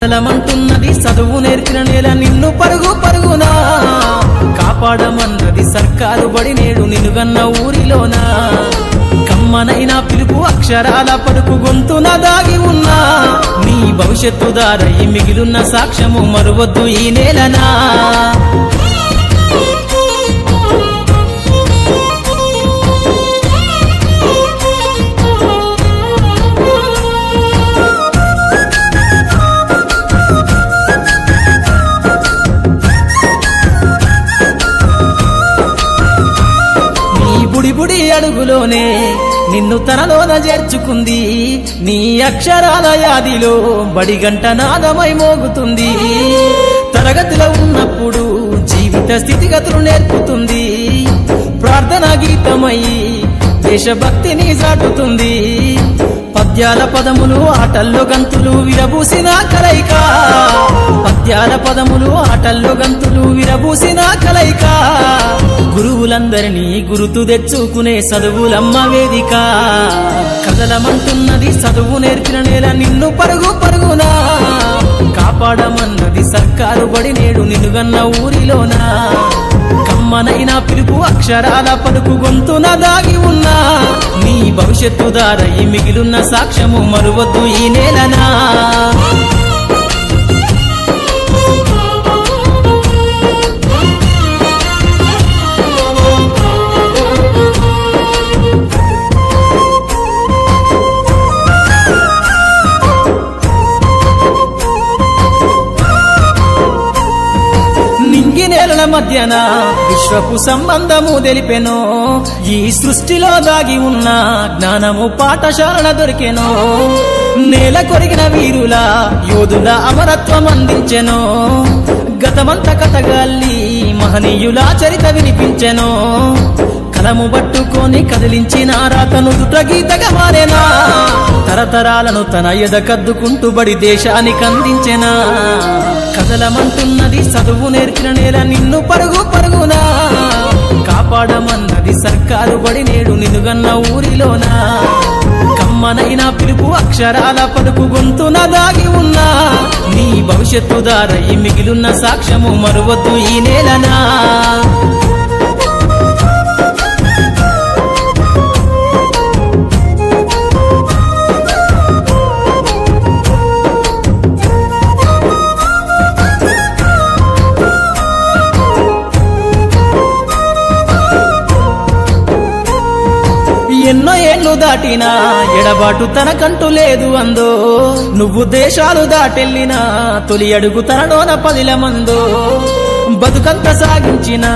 కదలమంటున్నది చదువు నేర్పిన నేల నిన్ను పరుగు పరుగునా కాపాడమన్నది సర్కారు బడి నేడు నిన్నుగన్న ఊరిలోనా కమ్మనైనా పిలుపు అక్షరాల పలుకు గొంతున దాగి ఉన్నా నీ భవిష్యత్తు దారై మిగిలున్న సాక్ష్యము మరువద్దు ఈ నేలనా బుడి అడుగులోనే నిన్ను తనలోన చేర్చుకుంది నీ అక్షరాల యాదిలో బడిగంట నాదమై మోగుతుంది తరగతిలో ఉన్నప్పుడు జీవిత స్థితిగతులు నేర్పుతుంది ప్రార్థనా గీతమై దేశభక్తిని చాటుతుంది పద్యాల పదములు ఆటల్లో గంతులు విరబూసిన కలయిక పద్యాల పదములు ఆటల్లో గంతులు విరబూసిన కలయిక గురువులందరినీ గురుతు తెచ్చుకునే చదువులమ్మ వేదిక కదలమంటున్నది చదువు నేర్పిన నేల నిన్ను పరుగు పరుగునా కాపాడమన్నది సర్కారు బడి నేడు నిన్నుగన్న ఊరిలోనా కమ్మనైనా పిలుపు అక్షరాల పలుకు గొంతున దాగి ఉన్నా నీ భవిష్యత్తు దారై మిగిలున్న సాక్ష్యము మరువద్దు ఈ నేలనా నేలల మధ్యన విశ్వపు సంబంధము తెలిపెనో ఈ సృష్టిలో దాగి ఉన్న జ్ఞానము పాఠశాలన దొరికెనో నేల కొరిగిన వీరుల యోధుల అమరత్వం అందించెనో గతమంత కథగాల్లి మహనీయుల చరిత వినిపించెనో కలము పట్టుకొని కదిలించిన రాతను దుట గీతగా మారేనా తరతరాలను తన ఎద కద్దుకుంటూ బడి దేశానికి అందించెనా కదలమంటున్నది చదువు నేర్పిన నేల నిన్ను పరుగు పరుగునా కాపాడమన్నది సర్కారు బడి నేడు నిన్నుగన్న ఊరిలోనా కమ్మనైనా పిలుపు అక్షరాల పలుకు గొంతున దాగి ఉన్నా నీ భవిష్యత్తు దారై మిగిలున్న సాక్ష్యము మరువద్దు ఈ నేలనా ఎన్నో ఏళ్ళు దాటినా ఎడబాటు తనకంటూ లేదు అందో నువ్వు దేశాలు దాటెళ్ళినా తొలి అడుగు తనలోన పదిలమందో బతుకంత సాగించిన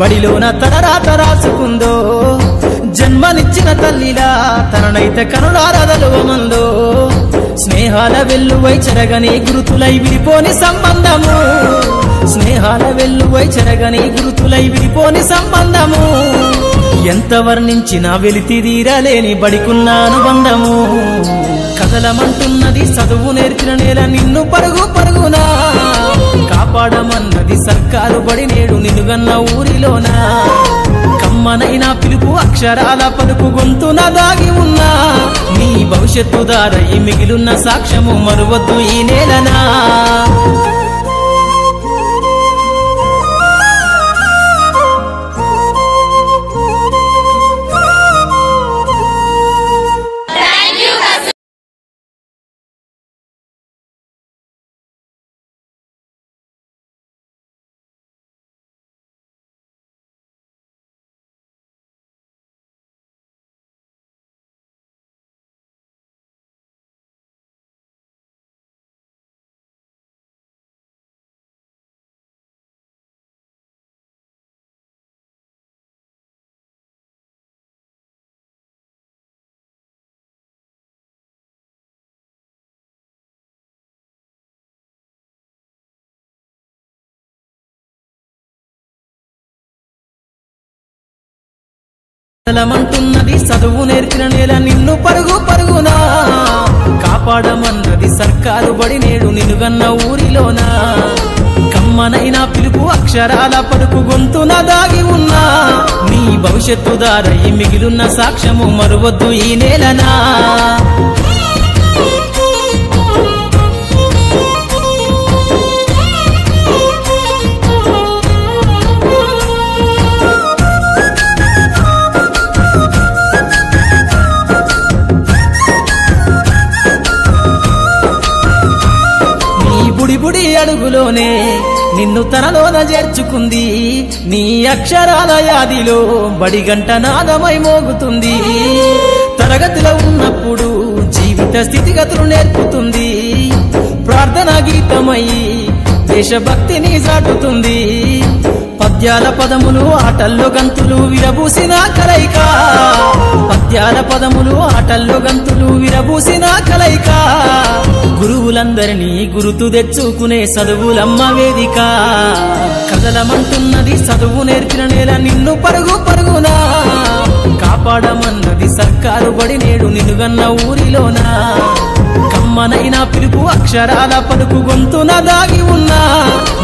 బడిలోన తన రాత రాసుకుందో జన్మనిచ్చిన తల్లిలా తననైతే కనులారదలువమందో స్నేహాల వెల్లువై చెరగని గురుతులై విడిపోని సంబంధము స్నేహాల వెల్లువై చెరగని గురుతులై విడిపోని సంబంధము ఎంత వర్ణించినా వెలితిరీరలేని బడికున్న అనుబంధము కదలమంటున్నది చదువు నేర్పిన నేల నిన్ను పరుగు పరుగునా కాపాడమన్నది సర్కారు బడి నేడు నిన్నుగన్న ఊరిలోనా కమ్మనైనా పిలుపు అక్షరాల పలుకు గొంతున దాగి ఉన్నా నీ భవిష్యత్తు దారై మిగిలున్న సాక్ష్యము మరువద్దు ఈ నేలనా కదలమంటున్నది చదువు నేర్పిన నేల నిన్ను పరుగు పరుగునా కాపాడమన్నది సర్కారు బడి నేడు నిన్నుగన్న ఊరిలోనా కమ్మనైనా పిలుపు అక్షరాల పలుకు గొంతున దాగి ఉన్నా నీ భవిష్యత్తు దారై మిగిలున్న సాక్ష్యము మరువద్దు ఈ నేలనా బుడి బుడి అడుగులోనే నిన్ను తనలోన చేర్చుకుంది నీ అక్షరాల యాదిలో బడిగంట నాదమై మోగుతుంది తరగతిలో ఉన్నప్పుడు జీవిత స్థితిగతులు నేర్పుతుంది ప్రార్థనా గీతమై దేశభక్తిని చాటుతుంది పద్యాల పదములు ఆటల్లో గంతులు విరబూసిన కలయిక పద్యాల పదములు ఆటల్లో గంతులు విరబూసిన కలయిక గురువులందరినీ గురుతు తెచ్చుకునే చదువులమ్మ వేదిక కదలమంటున్నది చదువు నేర్పిన నేల నిన్ను పరుగు పరుగునా కాపాడమన్నది సర్కారు బడి నేడు నిన్నుగన్న ఊరిలోనా కమ్మనైనా పిలుపు అక్షరాల పలుకు గొంతున దాగి ఉన్నా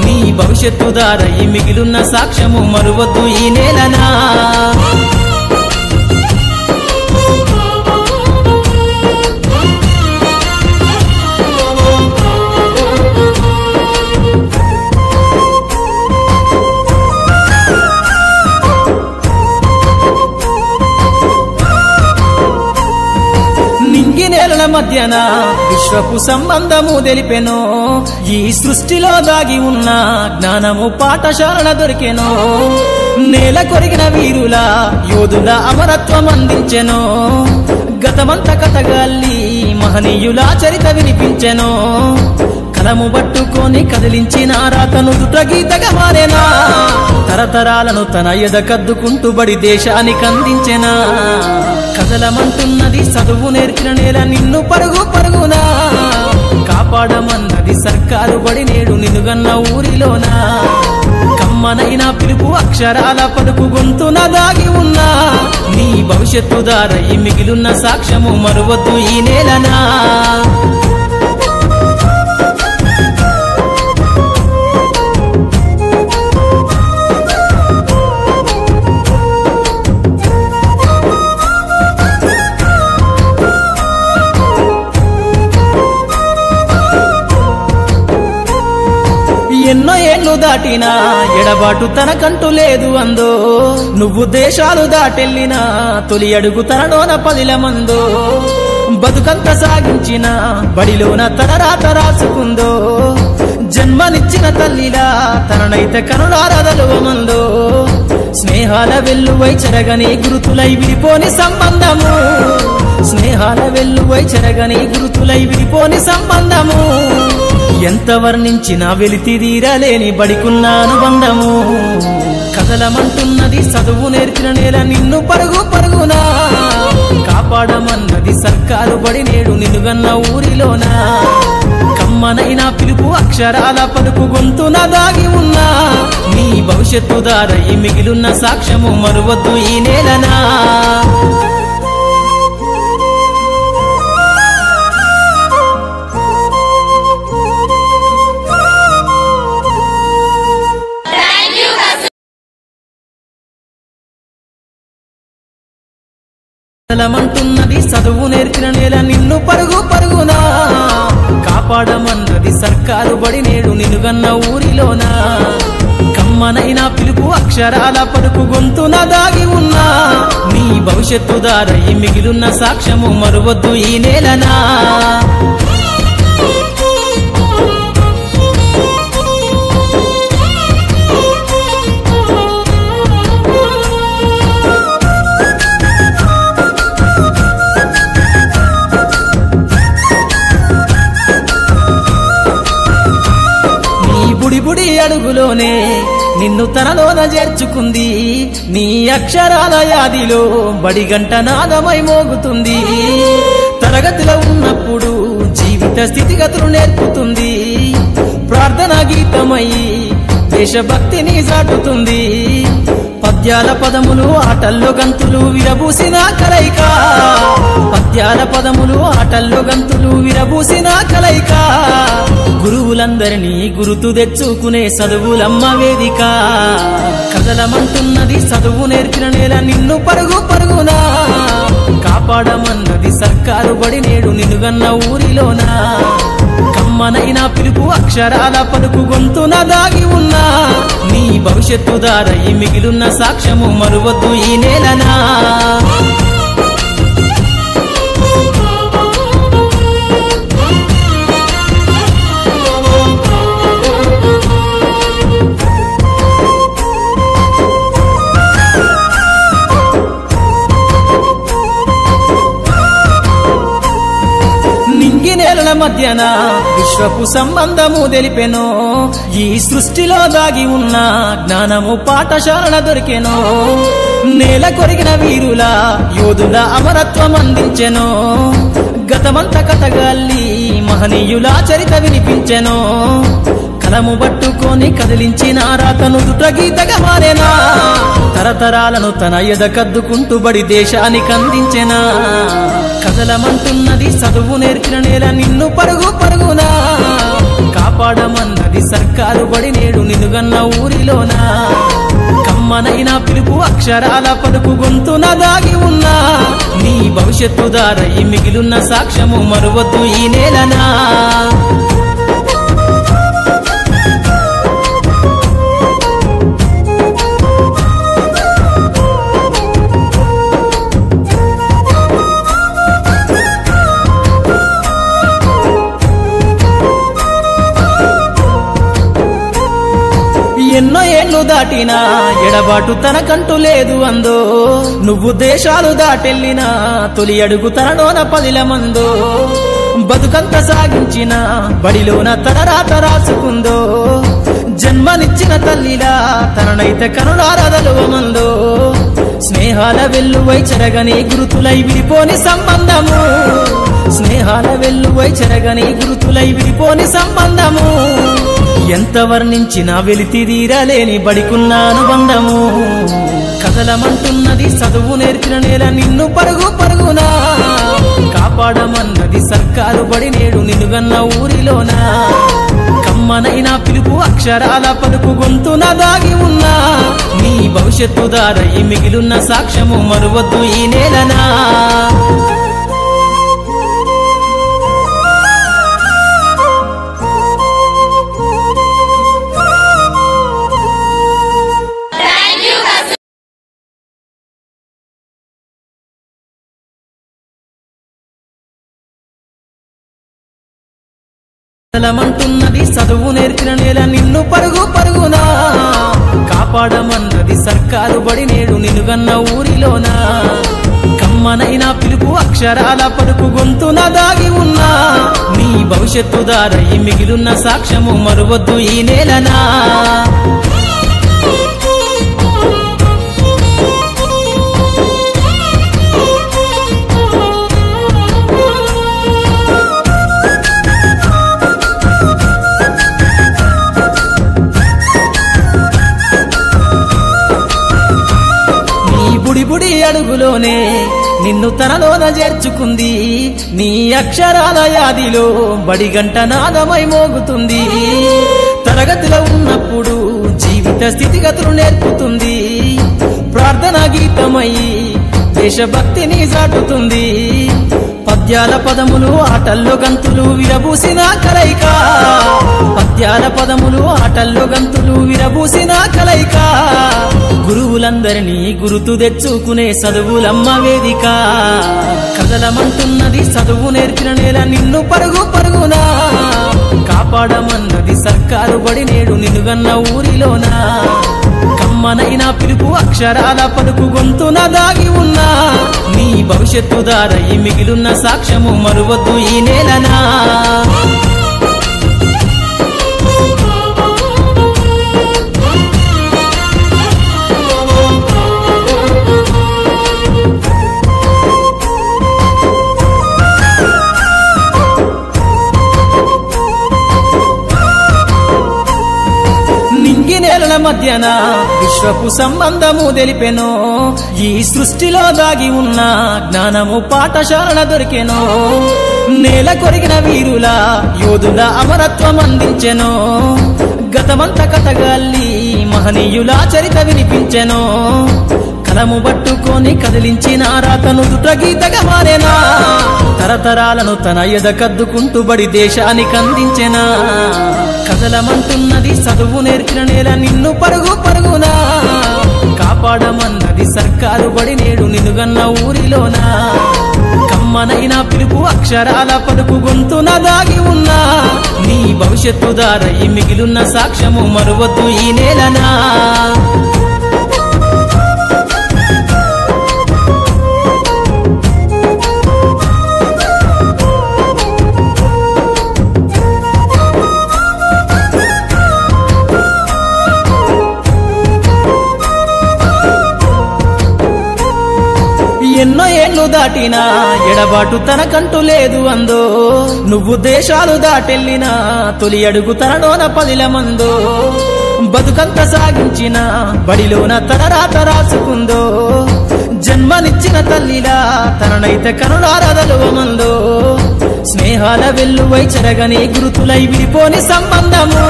నీ భవిష్యత్తు దారై మిగిలున్న సాక్ష్యము మరువద్దు ఈ నేలనా నేలల మధ్యన విశ్వపు సంబంధము తెలిపెనో ఈ సృష్టిలో దాగి ఉన్న జ్ఞానము పాఠశాలల దొరికెనో నేల కొరిగిన వీరుల యోధుల అమరత్వం అందించెనో గతమంత కథగాల్లి మహనీయుల చరిత వినిపించెనో కలము పట్టుకొని కదిలించిన రాతను దుట గీతగా మారేనా తరతరాలను తన ఎద కద్దుకుంటూ బడి దేశానికి అందించెనా కదలమంటున్నది చదువు నేర్పిన నేల నిన్ను పరుగు పరుగునా కాపాడమన్నది సర్కారు బడి నేడు నిన్నుగన్న ఊరిలోనా కమ్మనైనా పిలుపు అక్షరాల పలుకు గొంతున దాగి ఉన్నా నీ భవిష్యత్తు దారై మిగిలున్న సాక్ష్యము మరువద్దు ఈ నేలనా ఎన్నో ఏళ్లు దాటినా ఎడబాటు తనకంటూ లేదు అందో నువ్వు దేశాలు దాటెళ్ళినా తొలి అడుగు తనలోన పదిల మందో బతుకంత సాగించిన బడిలోన తన రాత రాసుకుందో జన్మనిచ్చిన తల్లిలా తననైతే కనులారదలువమందో స్నేహాల వెల్లువై చెరగని గురుతులై విడిపోని సంబంధము స్నేహాల వెల్లువై చెరగని గురుతులై విడిపోని సంబంధము ఎంత వర్ణించినా వెలితిరీరలేని బడికున్న అనుబంధము కదలమంటున్నది చదువు నేర్పిన నేల నిన్ను పరుగు పరుగునా కాపాడమన్నది సర్కారు బడి నేడు నిన్నుగన్న ఊరిలోనా కమ్మనైనా పిలుపు అక్షరాల పలుకు గొంతున దాగి ఉన్నా నీ భవిష్యత్తు దారై మిగిలున్న సాక్ష్యము మరువద్దు ఈ నేలనా కదలమంటున్నది చదువు నేర్పిన నేల నిన్ను పరుగు పరుగునా కాపాడమన్నది సర్కారు బడి నేడు నిన్నుగన్న ఊరిలోనా కమ్మనైనా పిలుపు అక్షరాల పలుకు గొంతున దాగి ఉన్నా నీ భవిష్యత్తు దారై మిగిలున్న సాక్ష్యము మరువద్దు ఈ నేలనా బుడి బుడి అడుగులోనే నిన్ను తనలోన చేర్చుకుంది నీ అక్షరాల యాదిలో బడిగంట నాదమై మోగుతుంది తరగతిలో ఉన్నప్పుడు జీవిత స్థితిగతులు నేర్పుతుంది ప్రార్థనా గీతమై దేశభక్తిని చాటుతుంది పద్యాల పదములు ఆటల్లో గంతులు విరబూసిన కలయిక పద్యాల పదములు ఆటల్లో గంతులు విరబూసిన కలయిక గురువులందరినీ గురుతు తెచ్చుకునే చదువులమ్మ వేదిక కదలమంటున్నది చదువు నేర్పిన నేల నిన్ను పరుగు పరుగునా కాపాడమన్నది సర్కారు బడి నేడు నిన్నుగన్న ఊరిలోనా కమ్మనైనా పిలుపు అక్షరాల పలుకు గొంతున దాగి ఉన్నా నీ భవిష్యత్తు దారై మిగిలున్న సాక్ష్యము మరువద్దు ఈ నేలనా మధ్యన విశ్వపు సంబంధము తెలిపెనో ఈ సృష్టిలో దాగి ఉన్న జ్ఞానము పాఠశాల దొరికెనో నేల కొరిగిన వీరుల యోధుల అమరత్వం అందించెనో గతమంత కథగాల్లి మహనీయుల చరిత వినిపించెనో కలము పట్టుకొని కదిలించిన రాతను దుట గీతగా మారేనా తరతరాలను తన ఎదకద్దుకుంటూ బడి దేశానికి అందించెనా కదలమంటున్నది చదువు నేర్చిన నేల నిన్ను పరుగు పరుగునా కాపాడమన్నది సర్కారు బడి నేడు నిన్నుగన్న ఊరిలోనా కమ్మనైన పిలుపు అక్షరాల పలుకు గొంతున దాగి ఉన్నా నీ భవిష్యత్తు దారై మిగిలున్న సాక్ష్యము మరువద్దు ఈ నేలనా ఎన్నో ఏళ్ళు దాటినా ఎడబాటు తనకంటూ లేదు అందో నువ్వు దేశాలు దాటెళ్ళినా తొలి అడుగు తనలోన పదిల మందో బతుకంత సాగించిన బడిలోన తన రాత రాసుకుందో జన్మనిచ్చిన తల్లిలా తననైతే కనులారదలువమందో స్నేహాల వెల్లువై చెరగని గురుతులై విడిపోని సంబంధము స్నేహాల వెల్లువై చెరగని గురుతులై విడిపోని సంబంధము ఎంత వర్ణించినా వెలితిరీరలేని బడికున్న అనుబంధము కదలమంటున్నది చదువు నేర్చిన నేల నిన్ను పరుగు పరుగునా కాపాడమన్నది సర్కారు బడి నేడు నిన్నుగన్న ఊరిలోనా కమ్మనైన పిలుపు అక్షరాల పలుకు గొంతున దాగి ఉన్నా నీ భవిష్యత్తు దారై మిగిలున్న సాక్ష్యము మరువద్దు ఈ నేలనా కదలమంటున్నది చదువు నేర్చిన నేల నిన్ను పరుగు పరుగునా కాపాడమన్నది సర్కారు బడి నేడు నిన్నుగన్న ఊరిలోనా కమ్మనైన పిలుపు అక్షరాల పలుకు గొంతున దాగి ఉన్నా నీ భవిష్యత్తు దారై మిగిలున్న సాక్ష్యము మరువద్దు ఈ నేలనా బుడి అడుగులోనే నిన్ను తనలోన చేర్చుకుంది నీ అక్షరాల యాదిలో బడి గంట నాదమై మోగుతుంది తరగతిలో ఉన్నప్పుడు జీవిత స్థితిగతులు నేర్పుతుంది ప్రార్థనా గీతమై దేశభక్తిని చాటుతుంది పద్యాల పదములు ఆటల్లో గంతులు విరబూసిన కలయిక పద్యాల పదములు ఆటల్లో గంతులు విరబూసిన కలయిక గురువులందరినీ గురుతు తెచ్చుకునే చదువులమ్మ వేదిక కదలమంటున్నది చదువు నేర్చిన నేల నిన్ను పరుగు పరుగునా కాపాడమన్నది సర్కారు బడి నేడు నిన్నుగన్న ఊరిలోనా కమ్మనైన పిలుపు అక్షరాల పలుకు గొంతున దాగి ఉన్నా నీ భవిష్యత్తు దారై మిగిలున్న సాక్ష్యము మరువద్దు ఈ నేలనా నేలల మధ్యన విశ్వపు సంబంధము తెలిపెనో ఈ సృష్టిలో దాగి ఉన్న జ్ఞానము పాఠశాల దొరికెనో నేల కొరిగిన వీరుల యోధుల అమరత్వం అందించెనో గతమంత కథగాల్లి మహనీయుల చరిత వినిపించెనో కలము పట్టుకొని కదిలించిన రాతను దుట గీతగా మారేనా తరతరాలను తన ఎదకద్దుకుంటూ బడి దేశానికి అందించెనా కదలమంటున్నది చదువు నేర్చిన నేల నిన్ను పరుగు పరుగునా కాపాడమన్నది సర్కారు బడి నేడు నిన్నుగన్న ఊరిలోనా కమ్మనైన పిలుపు అక్షరాల పలుకు గొంతున దాగి ఉన్నా నీ భవిష్యత్తు దారై మిగిలున్న సాక్ష్యము మరువద్దు ఈ నేలనా ఎన్నో ఏళ్ళు దాటినా ఎడబాటు తనకంటూ లేదు అందో నువ్వు దేశాలు దాటెళ్ళినా తొలి అడుగు తనలోన 10 మందో బతుకంత సాగించిన బడిలోన తన రాత రాసుకుందో జన్మనిచ్చిన తల్లిలా తననైతే కనులారదలువమందో స్నేహాల వెల్లువై చెరగని గురుతులై విడిపోని సంబంధము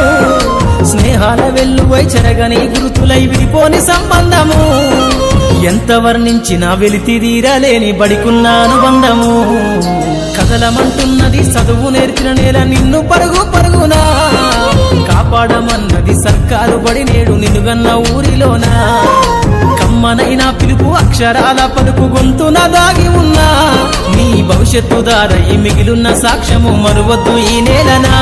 స్నేహాల వెల్లువై చెరగని గురుతులై విడిపోని సంబంధము ఎంత వర్ణించినా వెలితిదీరలేని బడికున్న అనుబంధము కదలమంటున్నది చదువు నేర్చిన నేల నిన్ను పరుగు పరుగునా కాపాడమన్నది సర్కారు బడి నేడు నిన్నుగన్న ఊరిలోనా కమ్మనైనా పిలుపు అక్షరాల పలుకు గొంతున దాగి ఉన్నా నీ భవిష్యత్తు దారై మిగిలున్న సాక్ష్యము మరువద్దు ఈ నేలనా